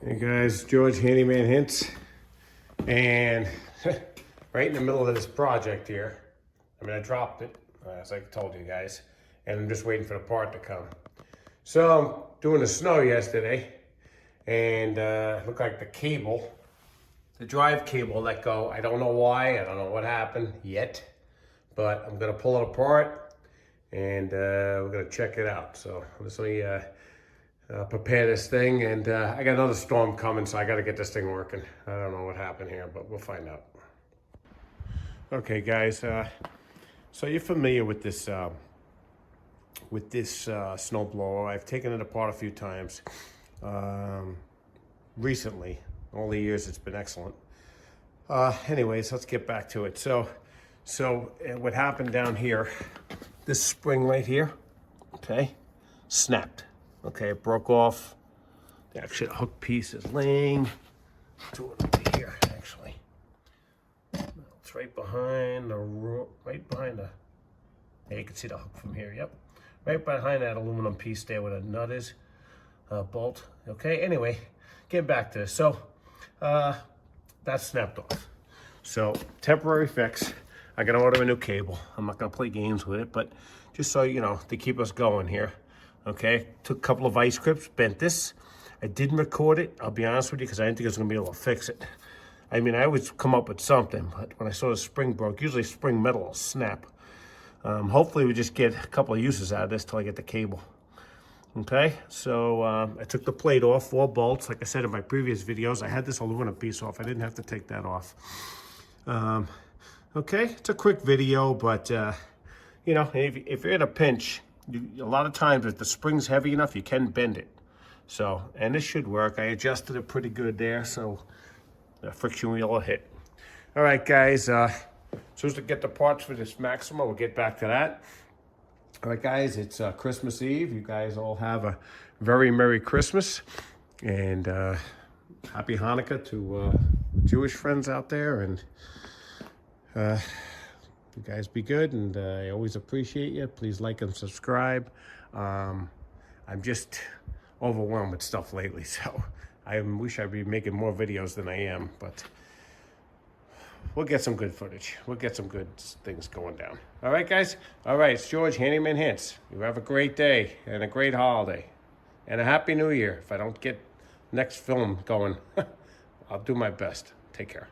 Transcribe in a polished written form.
Hey guys, George Handyman Hints, and right in the middle of this project here, I dropped it, as I told you guys, and I'm just waiting for the part to come. So I'm doing the snow yesterday, and it looked like the cable, the drive cable let go. I don't know why, I don't know what happened yet, but I'm gonna pull it apart, and we're gonna check it out. So let me prepare this thing, and I got another storm coming, so I got to get this thing working. I don't know what happened here, but we'll find out. Okay, guys, so you're familiar with this snowblower. I've taken it apart a few times recently. All the years it's been excellent. Anyways, let's get back to it. So what happened down here? This spring right here, okay, snapped. Okay, it broke off. Actually, the hook piece is laying. Do it over here, actually. It's right behind the, yeah, you can see the hook from here, yep. Right behind that aluminum piece there where the nut is, bolt. Okay, anyway, get back to this. So, that snapped off. So, temporary fix. I gotta order a new cable. I'm not gonna play games with it, but just so you know, to keep us going here. Okay, took a couple of vice grips, bent this. I didn't record it, I'll be honest with you, because I didn't think I was gonna be able to fix it. I mean, I always come up with something, but when I saw the spring broke, usually spring metal will snap. Hopefully we just get a couple of uses out of this till I get the cable. Okay, so I took the plate off, 4 bolts. Like I said in my previous videos, I had this aluminum piece off. I didn't have to take that off. Okay, it's a quick video, but you know, if you're in a pinch, a lot of times if the spring's heavy enough, you can bend it. So, and this should work. I adjusted it pretty good there, so the friction wheel will hit. All right, guys, as soon as I get the parts for this Maxima, we'll get back to that. All right, guys, it's Christmas Eve. You guys all have a very Merry Christmas, and Happy Hanukkah to the Jewish friends out there, and you guys be good, and I always appreciate you. Please like and subscribe. I'm just overwhelmed with stuff lately, so I wish I'd be making more videos than I am, but we'll get some good footage. We'll get some good things going down. All right, guys? All right, it's George, Handyman Hints. You have a great day and a great holiday and a Happy New Year. If I don't get next film going, I'll do my best. Take care.